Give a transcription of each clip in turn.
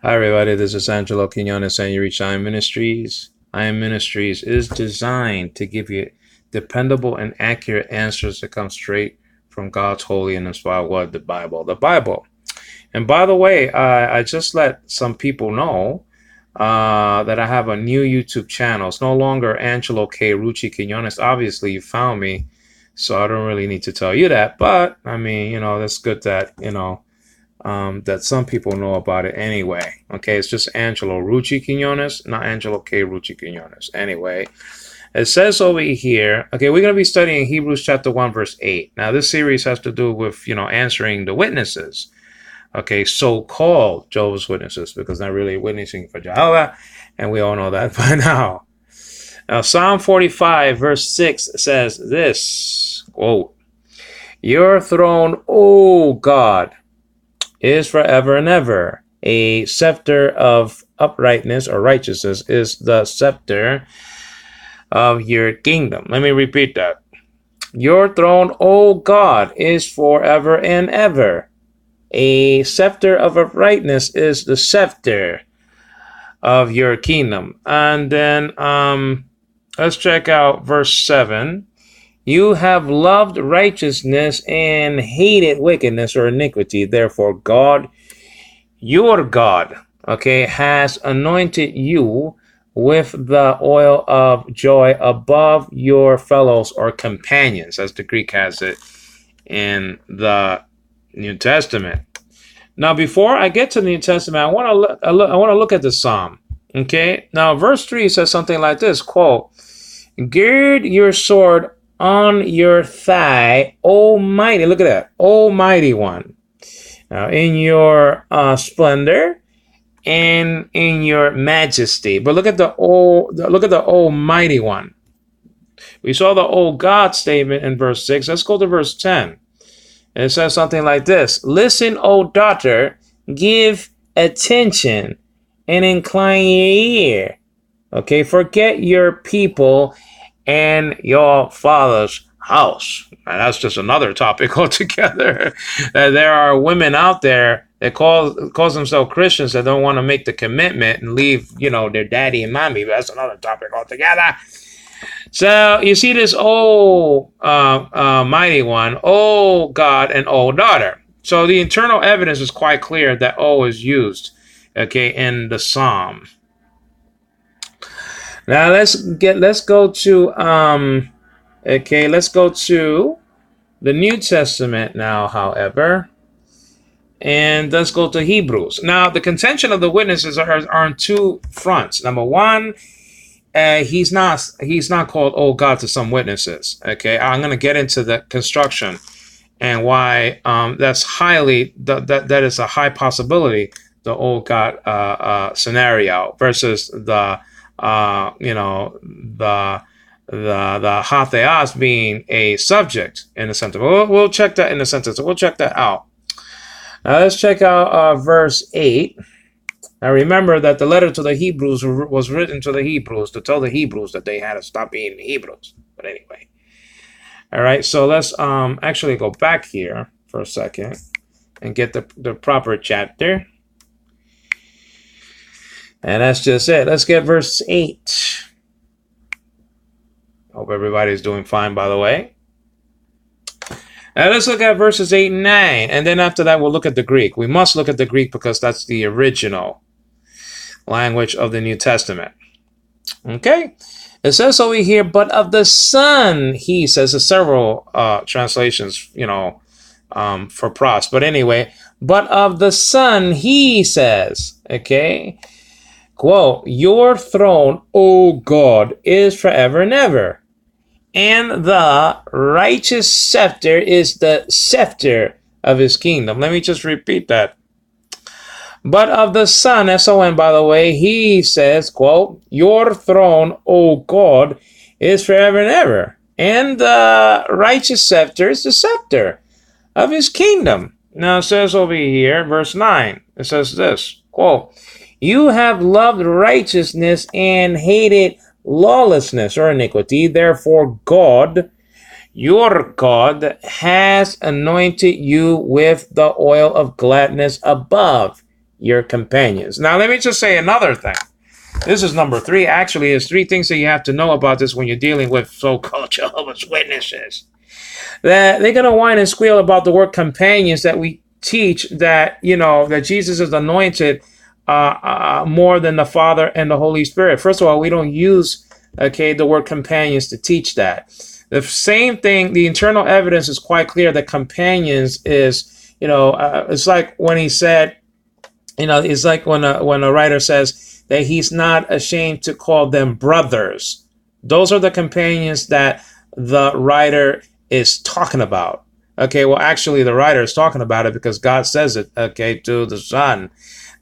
Hi, everybody. This is Angelo Quinones, and you reach I Am Ministries. I Am Ministries is designed to give you dependable and accurate answers that come straight from God's holy and inspired word, the Bible. The Bible. And by the way, I just let some people know that I have a new YouTube channel. It's no longer Angelo K. Rucci Quinones. Obviously, you found me, so I don't really need to tell you that. But I mean, that's good that that some people know about it anyway. Okay, it's just Angelo Rucci Quinones, not Angelo K. Rucci Quinones. Anyway, it says over here, okay, we're going to be studying Hebrews chapter 1, verse 8. Now, this series has to do with, answering the witnesses, okay, so-called Jehovah's Witnesses, because not really witnessing for Jehovah, and we all know that by now. Now, Psalm 45, verse 6 says this, quote, "Your throne, O God, is forever and ever. A scepter of uprightness or righteousness is the scepter of your kingdom." Let me repeat that. Your throne, O God, is forever and ever. A scepter of uprightness is the scepter of your kingdom. And then let's check out verse 7. You have loved righteousness and hated wickedness or iniquity. Therefore, God, your God, okay, has anointed you with the oil of joy above your fellows or companions, as the Greek has it in the New Testament. Now, before I get to the New Testament, I want to look at the Psalm. Okay. Now, verse 3 says something like this, quote, "Gird your sword on your thigh, Almighty." Look at that, Almighty One. Now, in your splendor and in your majesty. But look at the Almighty One. We saw the old God statement in verse 6. Let's go to verse 10. It says something like this: "Listen, O daughter, give attention and incline your ear." Okay, forget your people and your father's house. And that's just another topic altogether. There are women out there that calls themselves Christians that don't want to make the commitment and leave, their daddy and mommy. But that's another topic altogether. So you see this old mighty one, old God and old daughter. So the internal evidence is quite clear that O is used, okay, in the Psalm. Now let's go to the New Testament now, however. And let's go to Hebrews. Now, the contention of the witnesses are on two fronts. Number one, he's not called old God to some witnesses. Okay, I'm going to get into the construction and why that's that is a high possibility, the old God scenario versus the the hatheos being a subject in a sentence. We'll check that in a sentence. We'll check that out. Now let's check out verse 8. Now remember that the letter to the Hebrews was written to the Hebrews to tell the Hebrews that they had to stop being Hebrews. But anyway. All right, so let's actually go back here for a second and get the proper chapter. And that's just it. Let's get verse 8. Hope everybody's doing fine, by the way. Now let's look at verses 8 and 9. And then after that, we'll look at the Greek. We must look at the Greek because that's the original language of the New Testament. Okay? It says over here, "But of the Son," he says. There's several translations, for pros. But anyway, "But of the Son," he says, okay, quote, "Your throne, O God, is forever and ever. And the righteous scepter is the scepter of his kingdom." Let me just repeat that. "But of the Son," S-O-N, by the way, he says, quote, "Your throne, O God, is forever and ever. And the righteous scepter is the scepter of his kingdom." Now it says over here, verse 9, it says this, quote, "You have loved righteousness and hated lawlessness or iniquity. Therefore, God, your God, has anointed you with the oil of gladness above your companions. Now, let me just say another thing. This is number 3. Actually, there's 3 things that you have to know about this when you're dealing with so-called Jehovah's Witnesses. That they're going to whine and squeal about the word companions, that we teach that, that Jesus is anointed more than the Father and the Holy Spirit. First of all, we don't use, the word companions to teach that. The same thing, the internal evidence is quite clear that companions is, it's like when he said, it's like when a writer says that he's not ashamed to call them brothers. Those are the companions that the writer is talking about. Okay, well, actually, the writer is talking about it because God says it, to the Son,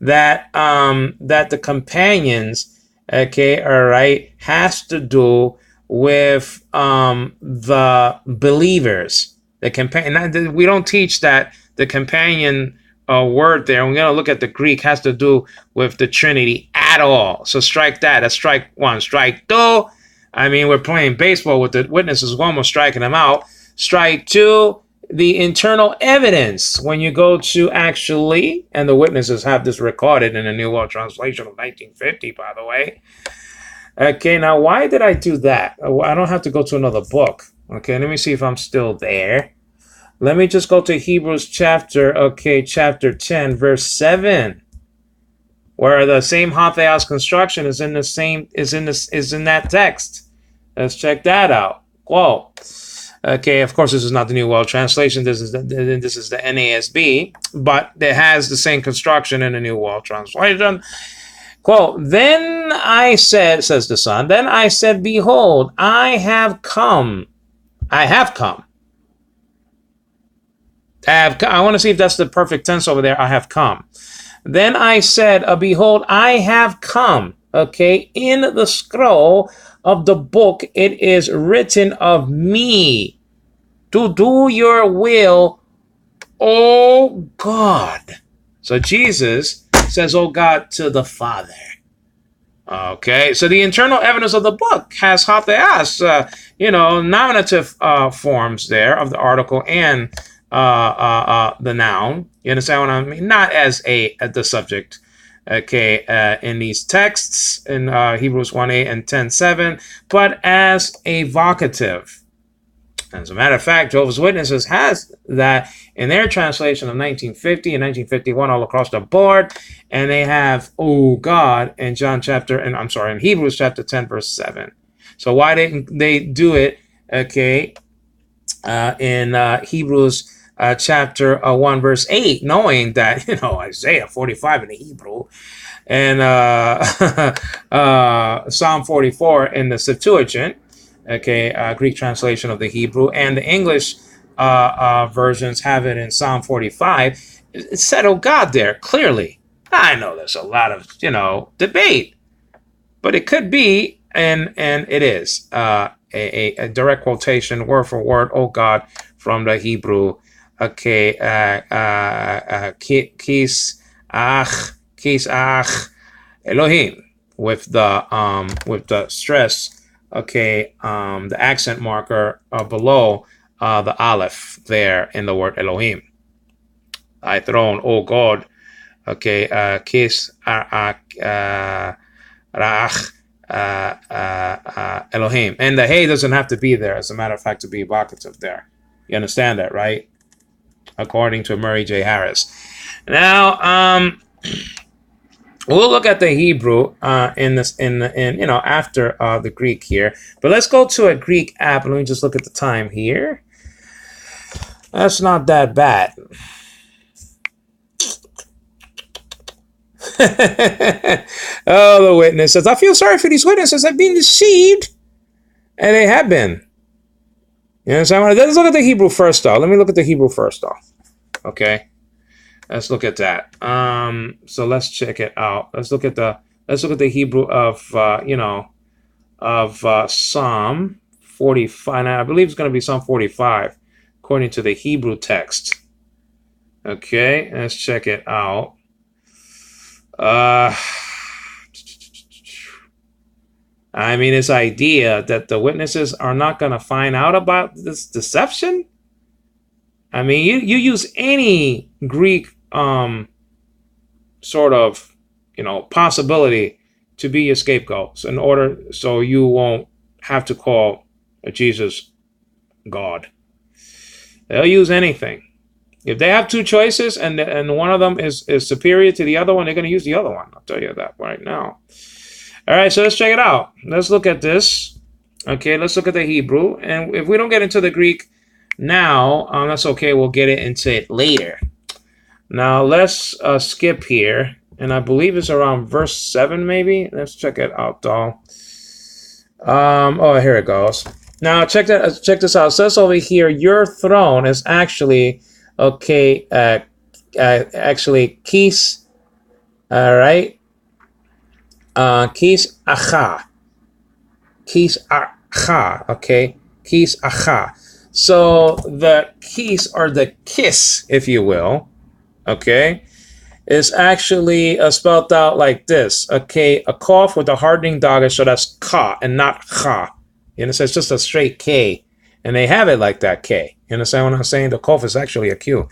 that the companions, all right, has to do with the believers. The companion. We don't teach that the companion word there. And we're going to look at the Greek has to do with the Trinity at all. So strike that. That's strike 1. Strike 2. I mean, we're playing baseball with the witnesses. One was striking them out. Strike 2. The internal evidence, when you go to actually, and the witnesses have this recorded in the New World Translation of 1950, by the way. Okay, now why did I do that? I don't have to go to another book. Okay, let me see if I'm still there. Let me just go to Hebrews chapter 10, verse 7, where the same Hatheos construction is in that text. Let's check that out. Whoa. Okay, of course, this is not the New World Translation. This is the NASB, but it has the same construction in the New World Translation. Quote, then I said, says the Son, then I said, behold, I have come. I want to see if that's the perfect tense over there. I have come. Then I said, behold, I have come. Okay, in the scroll of the book, it is written of me to do your will, O God. So Jesus says, "Oh God," to the Father. Okay, so the internal evidence of the book has hatheas, nominative forms there of the article and the noun. You understand what I mean? Not as the subject. Okay, in these texts in Hebrews 1:8 and 10:7, but as a vocative. As a matter of fact, Jehovah's Witnesses has that in their translation of 1950 and 1951 all across the board, and they have "Oh God" in in Hebrews chapter 10 verse 7. So why didn't they do it? Okay, in Hebrews chapter 1 verse 8, knowing that Isaiah 45 in the Hebrew and Psalm 44 in the Septuagint. Okay, Greek translation of the Hebrew, and the English versions have it in Psalm 45. It said, "Oh God," there clearly. I know there's a lot of debate, but it could be, and it is a direct quotation, word for word, "Oh God," from the Hebrew. Okay, kis ach Elohim, with the stress. Okay, the accent marker below the aleph there in the word Elohim. Thy throne, O God. Okay, kis rach Elohim. And the hey doesn't have to be there, as a matter of fact, to be evocative there. You understand that, right? According to Murray J. Harris. Now, we'll look at the Hebrew after the Greek here, but let's go to a Greek app. Let me just look at the time here. That's not that bad. Oh, the witnesses! I feel sorry for these witnesses. They've been deceived, and they have been. You know what I'm saying? Let's look at the Hebrew first, though. Let me look at the Hebrew first, though. Okay. Let's look at that. So let's check it out. Let's look at the Hebrew of Psalm 45. Now, I believe it's going to be Psalm 45, according to the Hebrew text. Okay, let's check it out. This idea that the witnesses are not going to find out about this deception. You use any Greek sort of, possibility to be your scapegoats in order so you won't have to call Jesus God. They'll use anything. If they have two choices and one of them is superior to the other one, they're going to use the other one. I'll tell you that right now. All right, so let's check it out. Let's look at this. Okay, let's look at the Hebrew. And if we don't get into the Greek now, that's okay. We'll get into it later. Now, let's skip here. And I believe it's around verse 7, maybe. Let's check it out, though. Oh, here it goes. Now, check this out. It says over here, your throne is actually, okay, actually, kis, all right? Kis acha. Kis acha, okay? Kis acha. So, the kis, or the kiss, if you will, okay, is actually spelled out like this, okay? A cough with a hardening doggage, so that's ka and not cha. You understand? It's just a straight K. And they have it like that, K. You understand what I'm saying? The cough is actually a Q.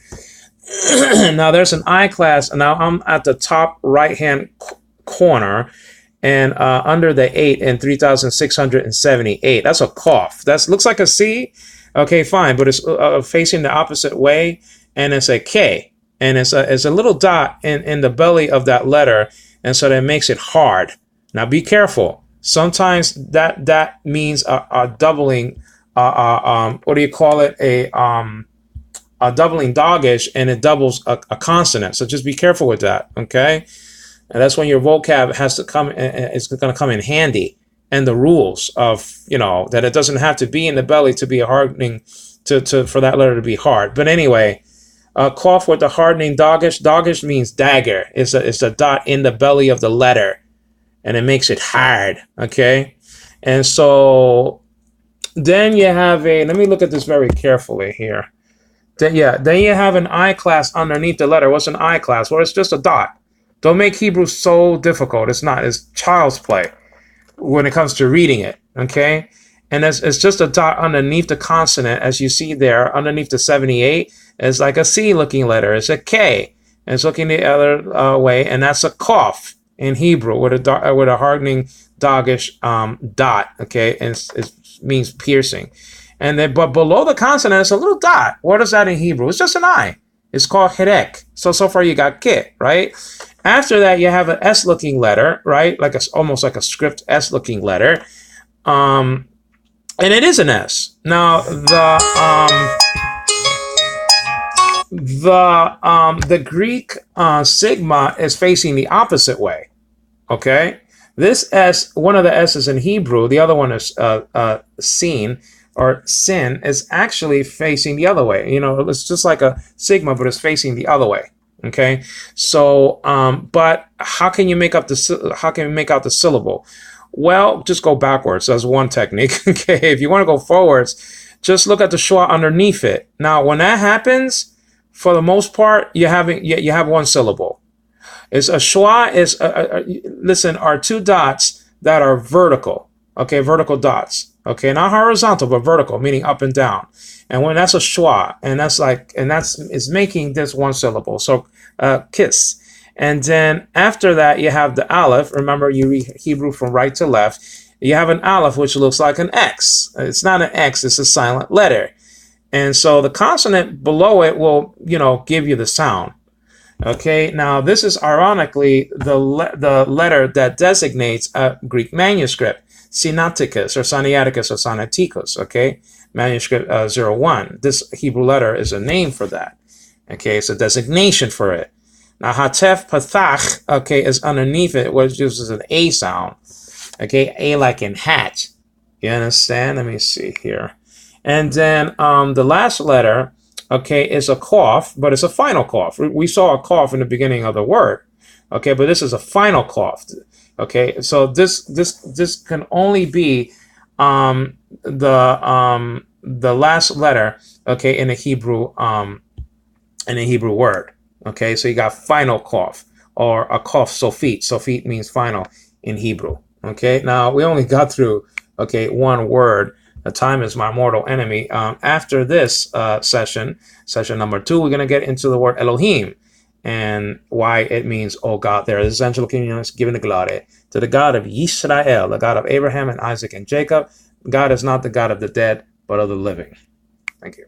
Now, there's an I class. And now I'm at the top right-hand corner. And under the 8 in 3,678. That's a cough. That looks like a C. Okay, fine. But it's facing the opposite way. And it's a K. And it's a little dot in the belly of that letter. And so that makes it hard. Now, be careful. Sometimes that means a doubling, what do you call it? A doubling doggage, and it doubles a consonant. So just be careful with that, okay? And that's when your vocab has to come. It's going to come in handy, and the rules of that it doesn't have to be in the belly to be a hardening for that letter to be hard. But anyway, cough with the hardening doggage. Doggage means dagger. It's a dot in the belly of the letter. And it makes it hard, okay? And so then you have let me look at this very carefully here. Then you have an I class underneath the letter. What's an I class? Well, it's just a dot. Don't make Hebrew so difficult. It's not. It's child's play when it comes to reading it, okay? And it's just a dot underneath the consonant, as you see there, underneath the 78. It's like a C-looking letter. It's a K. And it's looking the other way, and that's a cough in Hebrew with a hardening doggage dot, okay, and it means piercing. And then, but below the consonant, it's a little dot. What is that in Hebrew? It's just an I. It's called hirek. So far you got kit, right? After that, you have an S-looking letter, right? Like almost like a script S-looking letter, and it is an S. Now the Greek sigma is facing the opposite way. Okay, this S, one of the S's in Hebrew, the other one is sin or sin, is actually facing the other way. It's just like a sigma, but it's facing the other way. Okay, so but how can you make out the syllable? Well, just go backwards. That's one technique. Okay, if you want to go forwards, just look at the schwa underneath it. Now, when that happens, for the most part, you have one syllable. It's a schwa is listen, are two dots that are vertical. Okay, vertical dots. Okay, not horizontal, but vertical, meaning up and down. And when that's a schwa, and it's making this one syllable. So kiss. And then after that, you have the aleph. Remember, you read Hebrew from right to left. You have an aleph, which looks like an X. It's not an X, it's a silent letter. And so the consonant below it will, give you the sound. Okay, now this is ironically the letter that designates a Greek manuscript, Sinaiticus or Sinaiticus or Sinaiticus, okay? Manuscript 01. This Hebrew letter is a name for that. Okay, it's a designation for it. Now, Hatef Pathach, okay, is underneath it, which uses an A sound. Okay, A like in hat. You understand? Let me see here. And then the last letter, okay, is a cough, but it's a final cough. We saw a cough in the beginning of the word. Okay, but this is a final cough. Okay, so this can only be the last letter, okay, in a Hebrew word. Okay, so you got final cough or a cough sofit. Sofit means final in Hebrew. Okay, now we only got through one word. The time is my mortal enemy. After this session number 2, we're going to get into the word Elohim. and why it means, oh God, there. This is Angelo Quinones giving the glory to the God of Yisrael, the God of Abraham and Isaac and Jacob. God is not the God of the dead, but of the living. Thank you.